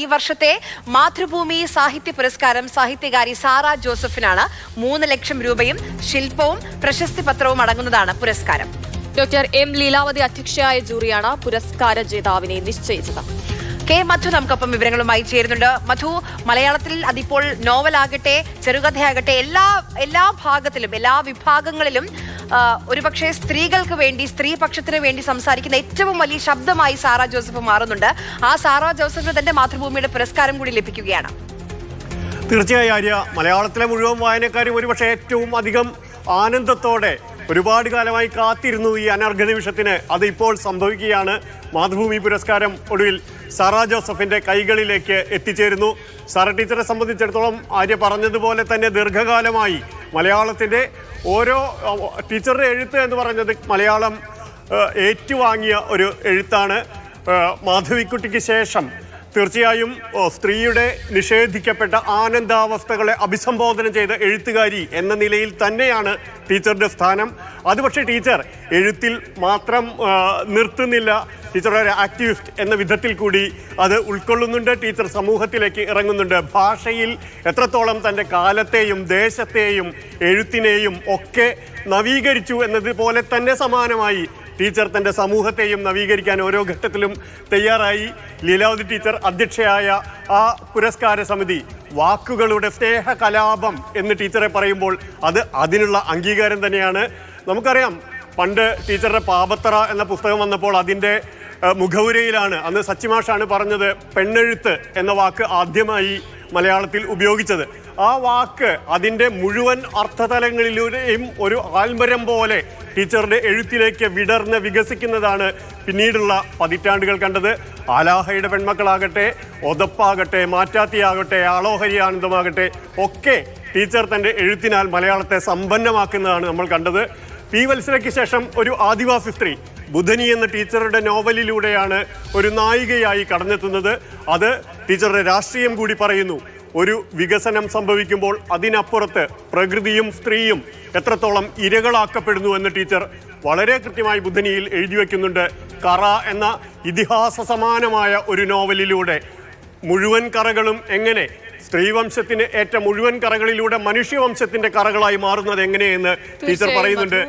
ഈ വർഷത്തെ മാതൃഭൂമി സാഹിത്യ പുരസ്കാരം സാഹിത്യകാരി സാറ ജോസഫിനാണ്. 3 ലക്ഷം രൂപയും ശില്പവും പ്രശസ്തി പത്രവും അടങ്ങുന്നതാണ് പുരസ്കാരം. ഡോക്ടർ എം ലീലാവതി അധ്യക്ഷയായ ജൂറിയാണ് പുരസ്കാര ജേതാവിനെ നിശ്ചയിച്ചത്. കെ മധു നമുക്കൊപ്പം വിവരങ്ങളുമായി ചേരുന്നുണ്ട്. മധു, മലയാളത്തിൽ അതിപ്പോൾ നോവലാകട്ടെ ചെറുകഥയാകട്ടെ എല്ലാ ഭാഗത്തിലും എല്ലാ വിഭാഗങ്ങളിലും ഒരുപക്ഷെ സ്ത്രീകൾക്ക് വേണ്ടി സ്ത്രീപക്ഷത്തിന് വേണ്ടി സംസാരിക്കുന്ന ഏറ്റവും വലിയ ശബ്ദമായി സാറ ജോസഫ് മാറുന്നുണ്ട്. ആ സാറ ജോസഫിന് തന്റെ മാതൃഭൂമിയുടെ പുരസ്കാരം കൂടി ലഭിക്കുകയാണ്. തീർച്ചയായും ആര്യ, മലയാളത്തിലെ മുഴുവൻ വായനക്കാരും ഒരുപക്ഷെ ഏറ്റവും അധികം ആനന്ദത്തോടെ ഒരുപാട് കാലമായി കാത്തിരുന്നു ഈ അനർഘ നിമിഷത്തിന്. അത് ഇപ്പോൾ സംഭവിക്കുകയാണ്. മാതൃഭൂമി പുരസ്കാരം ഒടുവിൽ സാറ ജോസഫിന്റെ കൈകളിലേക്ക് എത്തിച്ചേരുന്നു. സാറ ടീച്ചറെ സംബന്ധിച്ചിടത്തോളം ആര്യ പറഞ്ഞതുപോലെ തന്നെ ദീർഘകാലമായി മലയാളത്തിന്റെ ഓരോ ടീച്ചറുടെ എഴുത്ത് എന്ന് പറഞ്ഞത് മലയാളം ഏറ്റുവാങ്ങിയ ഒരു എഴുത്താണ്. മാധവിക്കുട്ടിക്ക് ശേഷം തീർച്ചയായും സ്ത്രീയുടെ നിഷേധിക്കപ്പെട്ട ആനന്ദാവസ്ഥകളെ അഭിസംബോധന ചെയ്ത എഴുത്തുകാരി എന്ന നിലയിൽ തന്നെയാണ് ടീച്ചറുടെ സ്ഥാനം. അത് പക്ഷേ ടീച്ചർ എഴുത്തിൽ മാത്രം നിർത്തുന്നില്ല. ടീച്ചർ ഒരു ആക്ടിവിസ്റ്റ് എന്ന വിധത്തിൽ കൂടി അത് ഉൾക്കൊള്ളുന്നുണ്ട്. ടീച്ചർ സമൂഹത്തിലേക്ക് ഇറങ്ങുന്നുണ്ട്. ഭാഷയിൽ എത്രത്തോളം തൻ്റെ കാലത്തെയും ദേശത്തെയും എഴുത്തിനെയും ഒക്കെ നവീകരിച്ചു എന്നതുപോലെ തന്നെ സമാനമായി ടീച്ചർ തൻ്റെ സമൂഹത്തെയും നവീകരിക്കാൻ ഓരോ ഘട്ടത്തിലും തയ്യാറായി. ലീലാവതി ടീച്ചർ അധ്യക്ഷയായ ആ പുരസ്കാര സമിതി വാക്കുകളുടെ സ്നേഹകലാപം എന്ന് ടീച്ചറെ പറയുമ്പോൾ അത് അതിനുള്ള അംഗീകാരം തന്നെയാണ്. നമുക്കറിയാം, പണ്ട് ടീച്ചറുടെ പാപത്തറ എന്ന പുസ്തകം വന്നപ്പോൾ അതിൻ്റെ മുഖവുരയിലാണ് അന്ന് സച്ചിമാഷാണ് പറഞ്ഞത് പെണ്ണെഴുത്ത് എന്ന വാക്ക് ആദ്യമായി മലയാളത്തിൽ ഉപയോഗിച്ചത്. ആ വാക്ക് അതിൻ്റെ മുഴുവൻ അർത്ഥതലങ്ങളിലൂടെയും ഒരു ആൽമരം പോലെ ടീച്ചറുടെ എഴുത്തിലേക്ക് വിടർന്ന് വികസിക്കുന്നതാണ് പിന്നീടുള്ള പതിറ്റാണ്ടുകൾ കണ്ടത്. ആലാഹയുടെ പെൺമക്കളാകട്ടെ, ഒതപ്പാകട്ടെ, മാറ്റാത്തിയാകട്ടെ, ആളോഹരി ആനന്ദമാകട്ടെ ഒക്കെ ടീച്ചർ തൻ്റെ എഴുത്തിനാൽ മലയാളത്തെ സമ്പന്നമാക്കുന്നതാണ് നമ്മൾ കണ്ടത്. പി വത്സരയ്ക്ക് ശേഷം ഒരു ആദിവാസി സ്ത്രീ ബുധനി എന്ന ടീച്ചറുടെ നോവലിലൂടെയാണ് ഒരു നായികയായി കടന്നെത്തുന്നത്. അത് ടീച്ചറുടെ രാഷ്ട്രീയം കൂടി പറയുന്നു. ഒരു വികസനം സംഭവിക്കുമ്പോൾ അതിനപ്പുറത്ത് പ്രകൃതിയും സ്ത്രീയും എത്രത്തോളം ഇരകളാക്കപ്പെടുന്നു എന്ന് ടീച്ചർ വളരെ കൃത്യമായി ബുധനിയിൽ എഴുതി വയ്ക്കുന്നുണ്ട്. കറ എന്ന ഇതിഹാസ സമാനമായ ഒരു നോവലിലൂടെ മുഴുവൻ കറകളും എങ്ങനെ സ്ത്രീവംശത്തിന് ഏറ്റ മുഴുവൻ കറകളിലൂടെ മനുഷ്യവംശത്തിന്റെ കറകളായി മാറുന്നത് എങ്ങനെയെന്ന് ടീച്ചർ പറയുന്നുണ്ട്.